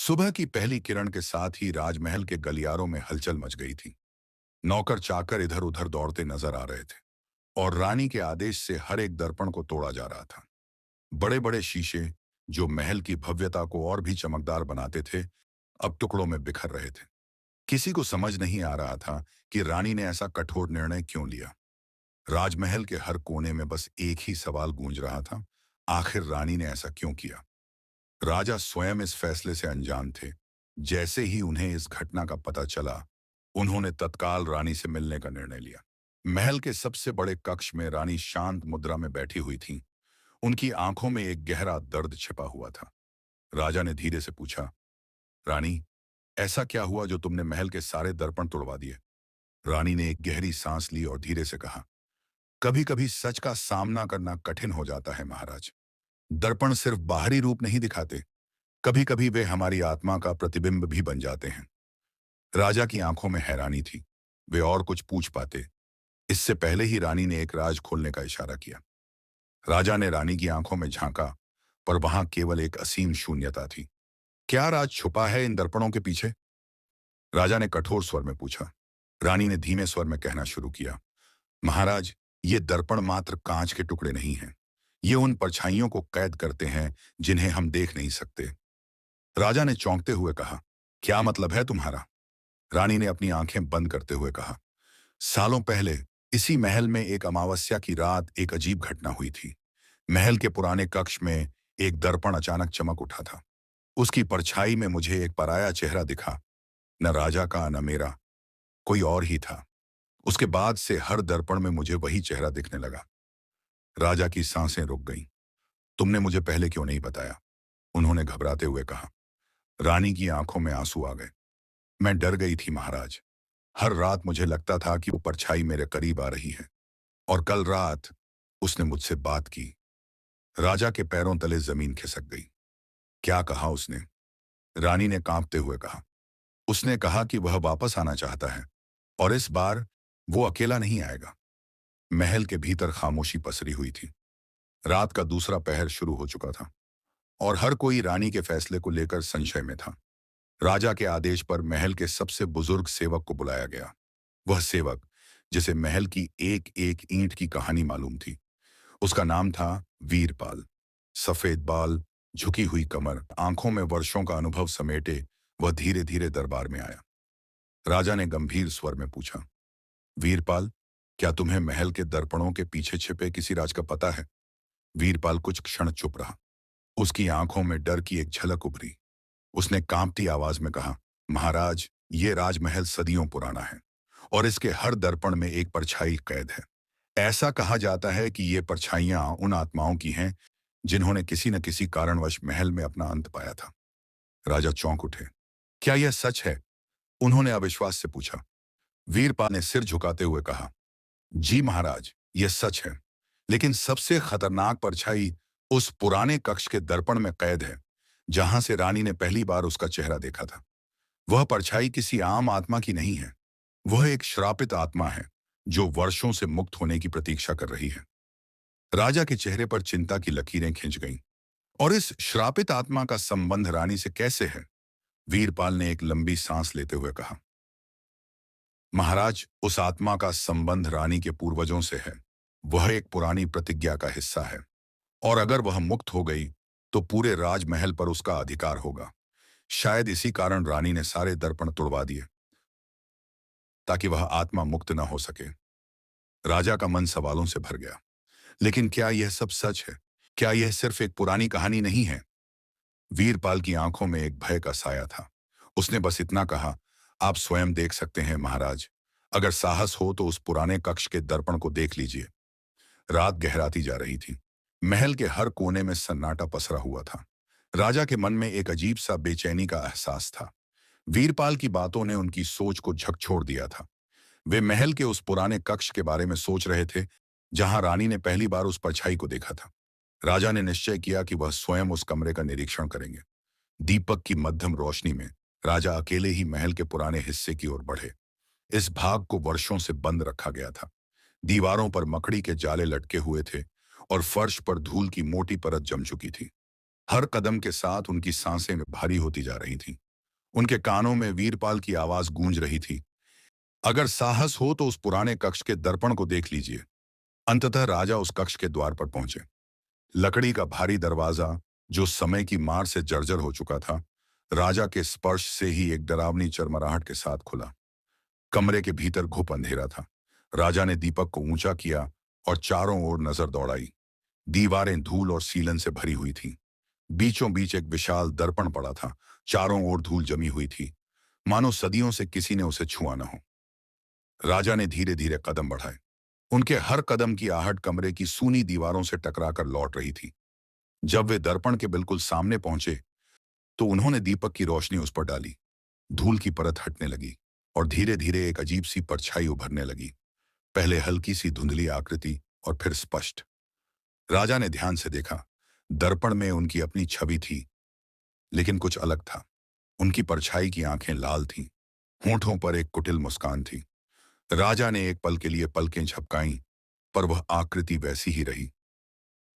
सुबह की पहली किरण के साथ ही राजमहल के गलियारों में हलचल मच गई थी। नौकर चाकर इधर उधर दौड़ते नजर आ रहे थे और रानी के आदेश से हर एक दर्पण को तोड़ा जा रहा था। बड़े बड़े शीशे जो महल की भव्यता को और भी चमकदार बनाते थे, अब टुकड़ों में बिखर रहे थे। किसी को समझ नहीं आ रहा था कि रानी ने ऐसा कठोर निर्णय क्यों लिया। राजमहल के हर कोने में बस एक ही सवाल गूंज रहा था, आखिर रानी ने ऐसा क्यों किया। राजा स्वयं इस फैसले से अनजान थे। जैसे ही उन्हें इस घटना का पता चला, उन्होंने तत्काल रानी से मिलने का निर्णय लिया। महल के सबसे बड़े कक्ष में रानी शांत मुद्रा में बैठी हुई थीं। उनकी आंखों में एक गहरा दर्द छिपा हुआ था। राजा ने धीरे से पूछा, रानी, ऐसा क्या हुआ जो तुमने महल के सारे दर्पण तोड़वा दिए। रानी ने एक गहरी सांस ली और धीरे से कहा, कभी कभी सच का सामना करना कठिन हो जाता है महाराज। दर्पण सिर्फ बाहरी रूप नहीं दिखाते, कभी कभी वे हमारी आत्मा का प्रतिबिंब भी बन जाते हैं। राजा की आंखों में हैरानी थी। वे और कुछ पूछ पाते, इससे पहले ही रानी ने एक राज खोलने का इशारा किया। राजा ने रानी की आंखों में झांका, पर वहां केवल एक असीम शून्यता थी। क्या राज छुपा है इन दर्पणों के पीछे? राजा ने कठोर स्वर में पूछा। रानी ने धीमे स्वर में कहना शुरू किया, महाराज, ये दर्पण मात्र कांच के टुकड़े नहीं हैं। ये उन परछाइयों को कैद करते हैं जिन्हें हम देख नहीं सकते। राजा ने चौंकते हुए कहा, क्या मतलब है तुम्हारा? रानी ने अपनी आंखें बंद करते हुए कहा, सालों पहले इसी महल में एक अमावस्या की रात एक अजीब घटना हुई थी। महल के पुराने कक्ष में एक दर्पण अचानक चमक उठा था। उसकी परछाई में मुझे एक पराया चेहरा दिखा, न राजा का न मेरा, कोई और ही था। उसके बाद से हर दर्पण में मुझे वही चेहरा दिखने लगा। राजा की सांसें रुक गईं। तुमने मुझे पहले क्यों नहीं बताया? उन्होंने घबराते हुए कहा। रानी की आंखों में आंसू आ गए। मैं डर गई थी महाराज। हर रात मुझे लगता था कि वो परछाई मेरे करीब आ रही है। और कल रात उसने मुझसे बात की। राजा के पैरों तले जमीन खिसक गई। क्या कहा उसने? रानी ने कांपते हुए कहा, उसने कहा कि वह वापस आना चाहता है और इस बार वो अकेला नहीं आएगा। महल के भीतर खामोशी पसरी हुई थी। रात का दूसरा पहर शुरू हो चुका था और हर कोई रानी के फैसले को लेकर संशय में था। राजा के आदेश पर महल के सबसे बुजुर्ग सेवक को बुलाया गया। वह सेवक, जिसे महल की एक एक ईंट की कहानी मालूम थी। उसका नाम था वीरपाल। सफेद बाल, झुकी हुई कमर, आंखों में वर्षों का अनुभव समेटे वह धीरे धीरे दरबार में आया। राजा ने गंभीर स्वर में पूछा, वीरपाल, क्या तुम्हें महल के दर्पणों के पीछे छिपे किसी राज का पता है? वीरपाल कुछ क्षण चुप रहा। उसकी आंखों में डर की एक झलक उभरी। उसने कांपती आवाज में कहा, महाराज, ये राजमहल सदियों पुराना है और इसके हर दर्पण में एक परछाई कैद है। ऐसा कहा जाता है कि ये परछाइयां उन आत्माओं की हैं जिन्होंने किसी न किसी कारणवश महल में अपना अंत पाया था। राजा चौंक उठे। क्या यह सच है? उन्होंने अविश्वास से पूछा। वीरपाल ने सिर झुकाते हुए कहा, जी महाराज, यह सच है। लेकिन सबसे खतरनाक परछाई उस पुराने कक्ष के दर्पण में कैद है जहां से रानी ने पहली बार उसका चेहरा देखा था। वह परछाई किसी आम आत्मा की नहीं है। वह एक श्रापित आत्मा है जो वर्षों से मुक्त होने की प्रतीक्षा कर रही है। राजा के चेहरे पर चिंता की लकीरें खिंच गईं। और इस श्रापित आत्मा का संबंध रानी से कैसे है? वीरपाल ने एक लंबी सांस लेते हुए कहा, महाराज, उस आत्मा का संबंध रानी के पूर्वजों से है। वह एक पुरानी प्रतिज्ञा का हिस्सा है और अगर वह मुक्त हो गई तो पूरे राजमहल पर उसका अधिकार होगा। शायद इसी कारण रानी ने सारे दर्पण तोड़वा दिए, ताकि वह आत्मा मुक्त न हो सके। राजा का मन सवालों से भर गया। लेकिन क्या यह सब सच है? क्या यह सिर्फ एक पुरानी कहानी नहीं है? वीरपाल की आंखों में एक भय का साया था। उसने बस इतना कहा, आप स्वयं देख सकते हैं महाराज। अगर साहस हो तो उस पुराने कक्ष के दर्पण को देख लीजिए। रात गहराती जा रही थी। महल के हर कोने में सन्नाटा पसरा हुआ था। राजा के मन में एक अजीब सा बेचैनी का एहसास था। वीरपाल की बातों ने उनकी सोच को झकझोर दिया था। वे महल के उस पुराने कक्ष के बारे में सोच रहे थे जहां रानी ने पहली बार उस परछाई को देखा था। राजा ने निश्चय किया कि वह स्वयं उस कमरे का निरीक्षण करेंगे। दीपक की मध्यम रोशनी में राजा अकेले ही महल के पुराने हिस्से की ओर बढ़े। इस भाग को वर्षों से बंद रखा गया था। दीवारों पर मकड़ी के जाले लटके हुए थे और फर्श पर धूल की मोटी परत जम चुकी थी। हर कदम के साथ उनकी सांसें भारी होती जा रही थीं। उनके कानों में वीरपाल की आवाज गूंज रही थी, अगर साहस हो तो उस पुराने कक्ष के दर्पण को देख लीजिए। अंततः राजा उस कक्ष के द्वार पर पहुंचे। लकड़ी का भारी दरवाजा, जो समय की मार से जर्जर हो चुका था, राजा के स्पर्श से ही एक डरावनी चरमराहट के साथ खुला। कमरे के भीतर घुप अंधेरा था। राजा ने दीपक को ऊंचा किया और चारों ओर नजर दौड़ाई। दीवारें धूल और सीलन से भरी हुई थीं। बीचों बीच एक विशाल दर्पण पड़ा था। चारों ओर धूल जमी हुई थी, मानो सदियों से किसी ने उसे छुआ न हो। राजा ने धीरे धीरे कदम बढ़ाए। उनके हर कदम की आहट कमरे की सूनी दीवारों से टकराकर लौट रही थी। जब वे दर्पण के बिल्कुल सामने पहुंचे तो उन्होंने दीपक की रोशनी उस पर डाली। धूल की परत हटने लगी और धीरे धीरे एक अजीब सी परछाई उभरने लगी। पहले हल्की सी धुंधली आकृति और फिर स्पष्ट। राजा ने ध्यान से देखा। दर्पण में उनकी अपनी छवि थी, लेकिन कुछ अलग था। उनकी परछाई की आंखें लाल थीं, होंठों पर एक कुटिल मुस्कान थी। राजा ने एक पल के लिए पलकें झपकाईं, पर वह आकृति वैसी ही रही।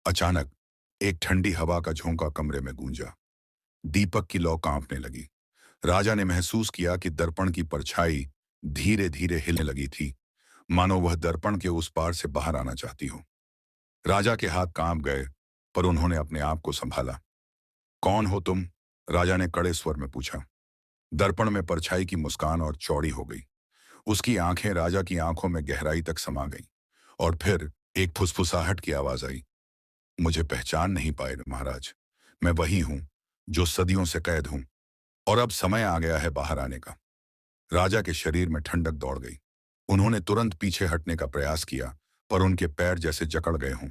अचानक एक ठंडी हवा का झोंका कमरे में गूंजा। दीपक की लौ कांपने लगी। राजा ने महसूस किया कि दर्पण की परछाई धीरे धीरे हिलने लगी थी, मानो वह दर्पण के उस पार से बाहर आना चाहती हो। राजा के हाथ कांप गए, पर उन्होंने अपने आप को संभाला। कौन हो तुम? राजा ने कड़े स्वर में पूछा। दर्पण में परछाई की मुस्कान और चौड़ी हो गई। उसकी आंखें राजा की आंखों में गहराई तक समा गईं, और फिर एक फुसफुसाहट की आवाज आई। मुझे पहचान नहीं पाए महाराज। मैं वही हूं जो सदियों से कैद हूं, और अब समय आ गया है बाहर आने का। राजा के शरीर में ठंडक दौड़ गई। उन्होंने तुरंत पीछे हटने का प्रयास किया, पर उनके पैर जैसे जकड़ गए हों।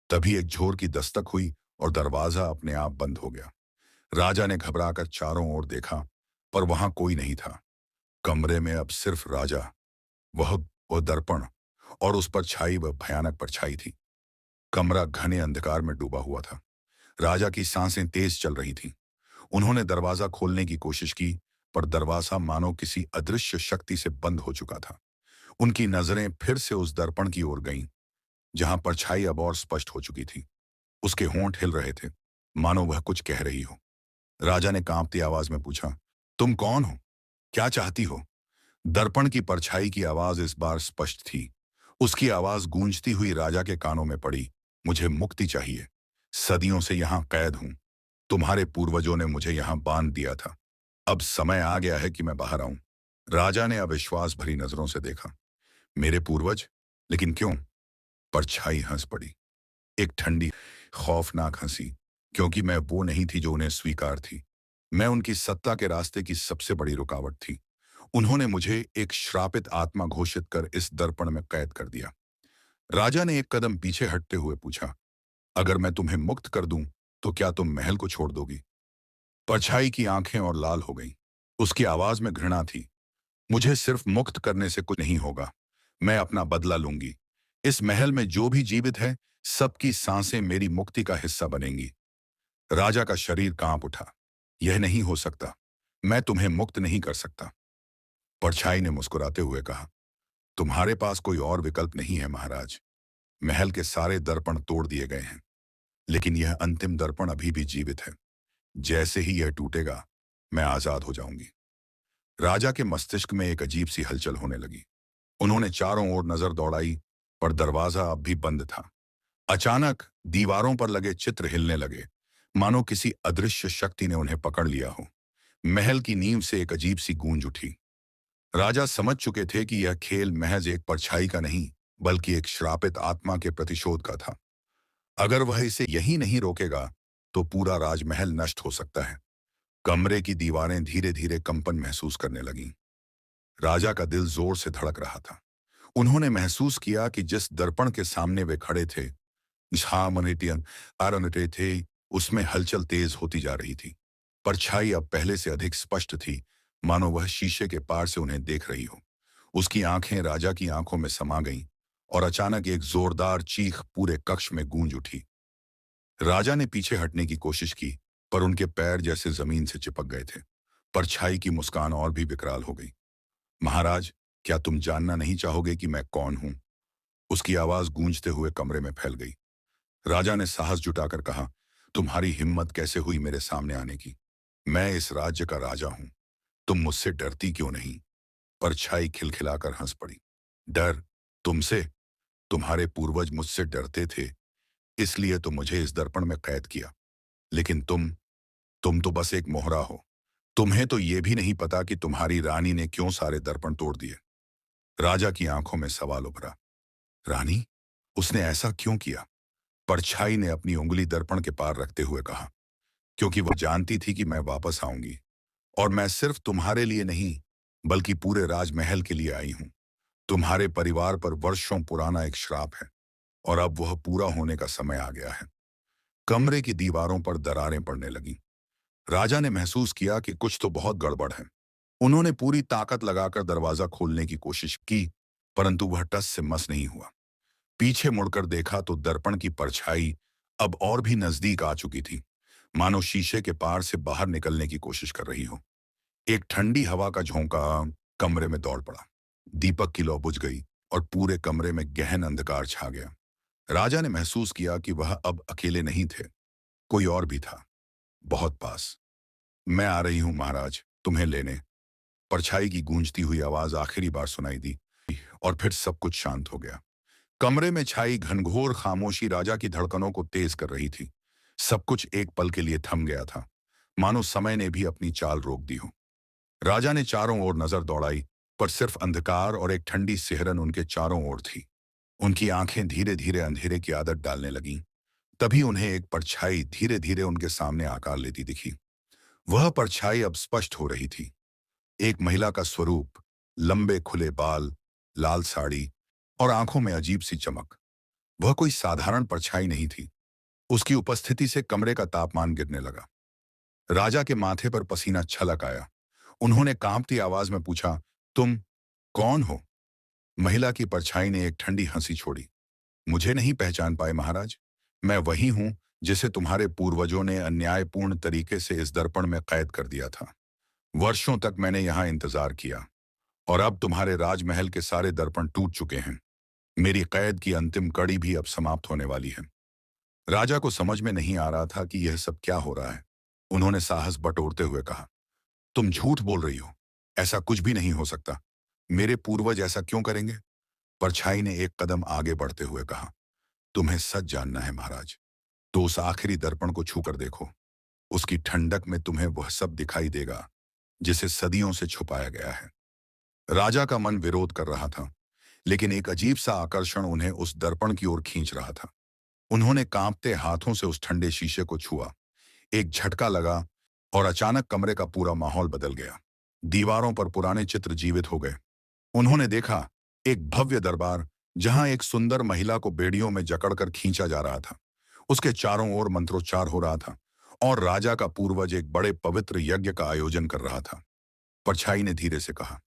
तभी एक झोर की दस्तक हुई और दरवाजा अपने आप बंद हो गया। राजा ने घबराकर चारों ओर देखा, पर वहां कोई नहीं था। कमरे में अब सिर्फ राजा, वह दर्पण और उस पर छाई वह भयानक परछाई थी। कमरा घने अंधकार में डूबा हुआ था। राजा की सांसें तेज चल रही थीं। उन्होंने दरवाजा खोलने की कोशिश की, पर दरवाजा मानो किसी अदृश्य शक्ति से बंद हो चुका था। उनकी नजरें फिर से उस दर्पण की ओर गईं, जहां परछाई अब और स्पष्ट हो चुकी थी। उसके होंठ हिल रहे थे, मानो वह कुछ कह रही हो। राजा ने कांपती आवाज में पूछा, तुम कौन हो? क्या चाहती हो? दर्पण की परछाई की आवाज इस बार स्पष्ट थी। उसकी आवाज गूंजती हुई राजा के कानों में पड़ी। मुझे मुक्ति चाहिए। सदियों से यहां कैद हूं। तुम्हारे पूर्वजों ने मुझे यहां बांध दिया था। अब समय आ गया है कि मैं बाहर आऊं। राजा ने अविश्वास भरी नजरों से देखा। मेरे पूर्वज? लेकिन क्यों? परछाई हंस पड़ी, एक ठंडी खौफनाक हंसी। क्योंकि मैं वो नहीं थी जो उन्हें स्वीकार थी। मैं उनकी सत्ता के रास्ते की सबसे बड़ी रुकावट थी। उन्होंने मुझे एक श्रापित आत्मा घोषित कर इस दर्पण में कैद कर दिया। राजा ने एक कदम पीछे हटते हुए पूछा, अगर मैं तुम्हें मुक्त कर दूं तो क्या तुम महल को छोड़ दोगी? परछाई की आंखें और लाल हो गईं। उसकी आवाज में घृणा थी। मुझे सिर्फ मुक्त करने से कुछ नहीं होगा। मैं अपना बदला लूंगी। इस महल में जो भी जीवित है, सबकी सांसें मेरी मुक्ति का हिस्सा बनेंगी। राजा का शरीर कांप उठा। यह नहीं हो सकता। मैं तुम्हें मुक्त नहीं कर सकता। परछाई ने मुस्कुराते हुए कहा, तुम्हारे पास कोई और विकल्प नहीं है महाराज। महल के सारे दर्पण तोड़ दिए गए हैं, लेकिन यह अंतिम दर्पण अभी भी जीवित है। जैसे ही यह टूटेगा, मैं आजाद हो जाऊंगी। राजा के मस्तिष्क में एक अजीब सी हलचल होने लगी। उन्होंने चारों ओर नजर दौड़ाई, पर दरवाजा अब भी बंद था। अचानक दीवारों पर लगे चित्र हिलने लगे, मानो किसी अदृश्य शक्ति ने उन्हें पकड़ लिया हो। महल की नींव से एक अजीब सी गूंज उठी। राजा समझ चुके थे कि यह खेल महज एक परछाई का नहीं, बल्कि एक श्रापित आत्मा के प्रतिशोध का था। अगर वह इसे यहीं नहीं रोकेगा, तो पूरा राजमहल नष्ट हो सकता है। कमरे की दीवारें धीरे धीरे कंपन महसूस करने लगीं। राजा का दिल जोर से धड़क रहा था। उन्होंने महसूस किया कि जिस दर्पण के सामने वे खड़े थे, थे, उसमें हलचल तेज होती जा रही थी। परछाई अब पहले से अधिक स्पष्ट थी, मानो वह शीशे के पार से उन्हें देख रही हो। उसकी आंखें राजा की आंखों में समा गईं, और अचानक एक जोरदार चीख पूरे कक्ष में गूंज उठी। राजा ने पीछे हटने की कोशिश की, पर उनके पैर जैसे जमीन से चिपक गए थे। परछाई की मुस्कान और भी विकराल हो गई। महाराज, क्या तुम जानना नहीं चाहोगे कि मैं कौन हूं? उसकी आवाज गूंजते हुए कमरे में फैल गई। राजा ने साहस जुटाकर कहा, तुम्हारी हिम्मत कैसे हुई मेरे सामने आने की? मैं इस राज्य का राजा हूं। तुम मुझसे डरती क्यों नहीं? परछाई खिलखिलाकर हंस पड़ी। डर? तुमसे? तुम्हारे पूर्वज मुझसे डरते थे, इसलिए तो मुझे इस दर्पण में कैद किया। लेकिन तुम तो बस एक मोहरा हो। तुम्हें तो ये भी नहीं पता कि तुम्हारी रानी ने क्यों सारे दर्पण तोड़ दिए। राजा की आंखों में सवाल उभरा। रानी? उसने ऐसा क्यों किया? परछाई ने अपनी उंगली दर्पण के पार रखते हुए कहा, क्योंकि वो जानती थी कि मैं वापस आऊंगी, और मैं सिर्फ तुम्हारे लिए नहीं, बल्कि पूरे राजमहल के लिए आई हूं। तुम्हारे परिवार पर वर्षों पुराना एक श्राप है, और अब वह पूरा होने का समय आ गया है। कमरे की दीवारों पर दरारें पड़ने लगीं। राजा ने महसूस किया कि कुछ तो बहुत गड़बड़ है। उन्होंने पूरी ताकत लगाकर दरवाजा खोलने की कोशिश की, परंतु वह टस से मस नहीं हुआ। पीछे मुड़कर देखा तो दर्पण की परछाई अब और भी नजदीक आ चुकी थी, मानो शीशे के पार से बाहर निकलने की कोशिश कर रही हो। एक ठंडी हवा का झोंका कमरे में दौड़ पड़ा। दीपक की लौ बुझ गई और पूरे कमरे में गहन अंधकार छा गया। राजा ने महसूस किया कि वह अब अकेले नहीं थे, कोई और भी था, बहुत पास। मैं आ रही हूं महाराज, तुम्हें लेने। परछाई की गूंजती हुई आवाज आखिरी बार सुनाई दी, और फिर सब कुछ शांत हो गया। कमरे में छाई घनघोर खामोशी राजा की धड़कनों को तेज कर रही थी। सब कुछ एक पल के लिए थम गया था, मानो समय ने भी अपनी चाल रोक दी हो। राजा ने चारों ओर नजर दौड़ाई, पर सिर्फ अंधकार और एक ठंडी सिहरन उनके चारों ओर थी। उनकी आंखें धीरे धीरे अंधेरे की आदत डालने लगीं। तभी उन्हें एक परछाई धीरे धीरे उनके सामने आकार लेती दिखी। वह परछाई अब स्पष्ट हो रही थी। एक महिला का स्वरूप, लंबे खुले बाल, लाल साड़ी और आंखों में अजीब सी चमक। वह कोई साधारण परछाई नहीं थी। उसकी उपस्थिति से कमरे का तापमान गिरने लगा। राजा के माथे पर पसीना छलक आया। उन्होंने कांपती आवाज में पूछा, तुम कौन हो? महिला की परछाई ने एक ठंडी हंसी छोड़ी। मुझे नहीं पहचान पाए महाराज? मैं वही हूं जिसे तुम्हारे पूर्वजों ने अन्यायपूर्ण तरीके से इस दर्पण में कैद कर दिया था। वर्षों तक मैंने यहां इंतजार किया, और अब तुम्हारे राजमहल के सारे दर्पण टूट चुके हैं। मेरी कैद की अंतिम कड़ी भी अब समाप्त होने वाली है। राजा को समझ में नहीं आ रहा था कि यह सब क्या हो रहा है। उन्होंने साहस बटोरते हुए कहा, तुम झूठ बोल रही हो। ऐसा कुछ भी नहीं हो सकता। मेरे पूर्वज ऐसा क्यों करेंगे? परछाई ने एक कदम आगे बढ़ते हुए कहा, तुम्हें सच जानना है महाराज, तो उस आखिरी दर्पण को छूकर देखो। उसकी ठंडक में तुम्हें वह सब दिखाई देगा जिसे सदियों से छुपाया गया है। राजा का मन विरोध कर रहा था, लेकिन एक अजीब सा आकर्षण उन्हें उस दर्पण की ओर खींच रहा था। उन्होंने कांपते हाथों से उस ठंडे शीशे को छुआ। एक झटका लगा, और अचानक कमरे का पूरा माहौल बदल गया। दीवारों पर पुराने चित्र जीवित हो गए। उन्होंने देखा एक भव्य दरबार, जहां एक सुंदर महिला को बेड़ियों में जकड़कर खींचा जा रहा था। उसके चारों ओर मंत्रोच्चार हो रहा था, और राजा का पूर्वज एक बड़े पवित्र यज्ञ का आयोजन कर रहा था। परछाई ने धीरे से कहा,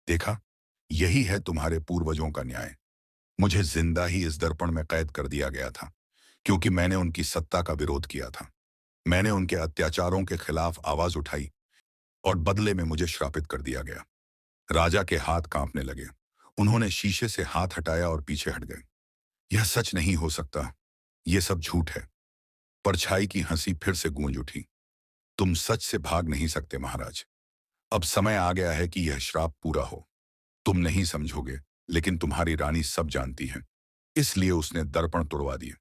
देखा, यही है तुम्हारे पूर्वजों का न्याय। मुझे जिंदा ही इस दर्पण में कैद कर दिया गया था, क्योंकि मैंने उनकी सत्ता का विरोध किया था। मैंने उनके अत्याचारों के खिलाफ आवाज उठाई, और बदले में मुझे श्रापित कर दिया गया। राजा के हाथ कांपने लगे। उन्होंने शीशे से हाथ हटाया और पीछे हट गए। यह सच नहीं हो सकता। यह सब झूठ है। परछाई की हंसी फिर से गूंज उठी। तुम सच से भाग नहीं सकते महाराज। अब समय आ गया है कि यह श्राप पूरा हो। तुम नहीं समझोगे, लेकिन तुम्हारी रानी सब जानती है। इसलिए उसने दर्पण तोड़वा दिए।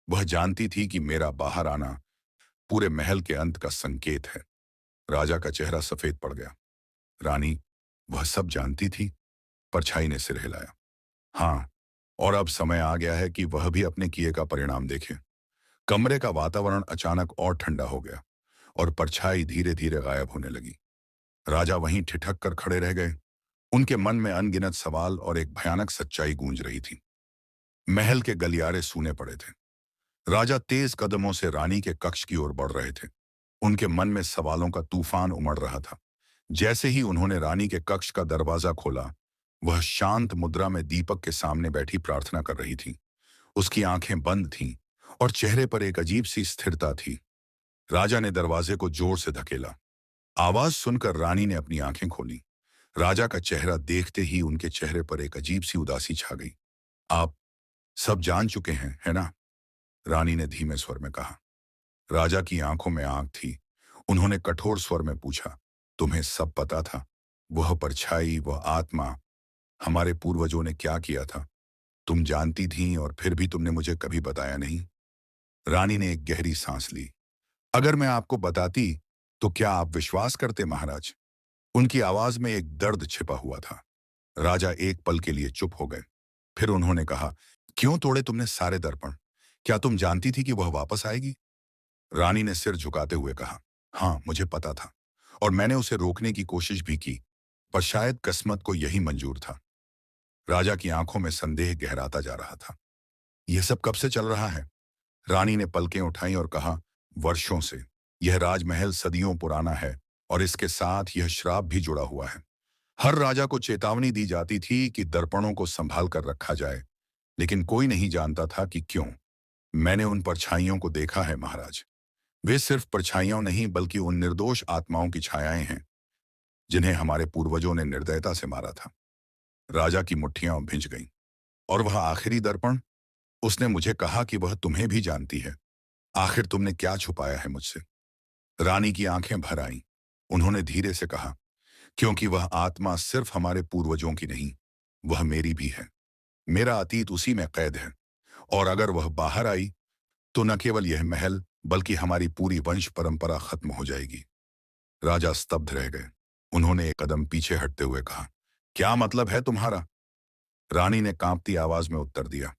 वह जानती थी कि मेरा बाहर आना पूरे महल के अंत का संकेत है। राजा का चेहरा सफेद पड़ गया। रानी वह सब जानती थी? परछाई ने सिर हिलाया। हाँ, और अब समय आ गया है कि वह भी अपने किए का परिणाम देखे। कमरे का वातावरण अचानक और ठंडा हो गया, और परछाई धीरे धीरे गायब होने लगी। राजा वहीं ठिठक कर खड़े रह गए। उनके मन में अनगिनत सवाल और एक भयानक सच्चाई गूंज रही थी। महल के गलियारे सूने पड़े थे। राजा तेज कदमों से रानी के कक्ष की ओर बढ़ रहे थे। उनके मन में सवालों का तूफान उमड़ रहा था। जैसे ही उन्होंने रानी के कक्ष का दरवाजा खोला, वह शांत मुद्रा में दीपक के सामने बैठी प्रार्थना कर रही थी। उसकी आंखें बंद थीं, और चेहरे पर एक अजीब सी स्थिरता थी। राजा ने दरवाजे को जोर से धकेला। आवाज सुनकर रानी ने अपनी आंखें खोली। राजा का चेहरा देखते ही उनके चेहरे पर एक अजीब सी उदासी छा गई। आप सब जान चुके हैं, है ना? रानी ने धीमे स्वर में कहा। राजा की आंखों में आंख थी। उन्होंने कठोर स्वर में पूछा, तुम्हें सब पता था? वह परछाई, वह आत्मा, हमारे पूर्वजों ने क्या किया था? तुम जानती थीं और फिर भी तुमने मुझे कभी बताया नहीं। रानी ने एक गहरी सांस ली। अगर मैं आपको बताती तो क्या आप विश्वास करते महाराज? उनकी आवाज में एक दर्द छिपा हुआ था। राजा एक पल के लिए चुप हो गए। फिर उन्होंने कहा, क्यों तोड़े तुमने सारे दर्पण? क्या तुम जानती थी कि वह वापस आएगी? रानी ने सिर झुकाते हुए कहा, हाँ, मुझे पता था और मैंने उसे रोकने की कोशिश भी की, पर शायद किस्मत को यही मंजूर था। राजा की आंखों में संदेह गहराता जा रहा था। यह सब कब से चल रहा है? रानी ने पलकें उठाई और कहा, वर्षों से। यह राजमहल सदियों पुराना है और इसके साथ यह श्राप भी जुड़ा हुआ है। हर राजा को चेतावनी दी जाती थी कि दर्पणों को संभाल कर रखा जाए, लेकिन कोई नहीं जानता था कि क्यों। मैंने उन परछाइयों को देखा है महाराज। वे सिर्फ परछाइयां नहीं बल्कि उन निर्दोष आत्माओं की छायाएं हैं जिन्हें हमारे पूर्वजों ने निर्दयता से मारा था। राजा की मुट्ठियां भिंच गईं। और वह आखिरी दर्पण? उसने मुझे कहा कि वह तुम्हें भी जानती है। आखिर तुमने क्या छुपाया है मुझसे? रानी की आंखें भर आईं। उन्होंने धीरे से कहा, क्योंकि वह आत्मा सिर्फ हमारे पूर्वजों की नहीं, वह मेरी भी है। मेरा अतीत उसी में कैद है, और अगर वह बाहर आई तो न केवल यह महल बल्कि हमारी पूरी वंश परंपरा खत्म हो जाएगी। राजा स्तब्ध रह गए। उन्होंने एक कदम पीछे हटते हुए कहा, क्या मतलब है तुम्हारा? रानी ने कांपती आवाज में उत्तर दिया,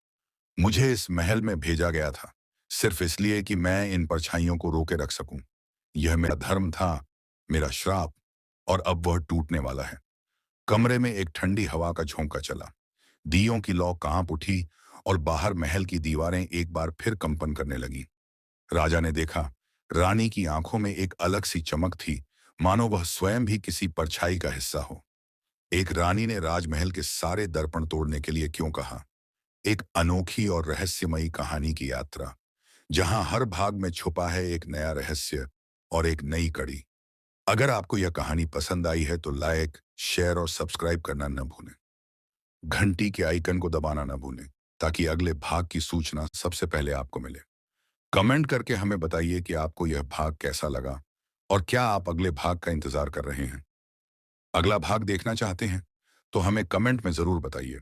मुझे इस महल में भेजा गया था सिर्फ इसलिए कि मैं इन परछाइयों को रोके रख सकूं। यह मेरा धर्म था, मेरा श्राप, और अब वह टूटने वाला है। कमरे में एक ठंडी हवा का झोंका चला। दियों की लौ कांप उठी और बाहर महल की दीवारें एक बार फिर कंपन करने लगी। राजा ने देखा, रानी की आंखों में एक अलग सी चमक थी, मानो वह स्वयं भी किसी परछाई का हिस्सा हो। एक रानी ने राजमहल के सारे दर्पण तोड़ने के लिए क्यों कहा? एक अनोखी और रहस्यमयी कहानी की यात्रा, जहां हर भाग में छुपा है एक नया रहस्य और एक नई कड़ी। अगर आपको यह कहानी पसंद आई है तो लाइक, शेयर और सब्सक्राइब करना न भूलें। घंटी के आइकन को दबाना न भूलें ताकि अगले भाग की सूचना सबसे पहले आपको मिले। कमेंट करके हमें बताइए कि आपको यह भाग कैसा लगा और क्या आप अगले भाग का इंतजार कर रहे हैं। अगला भाग देखना चाहते हैं तो हमें कमेंट में जरूर बताइए।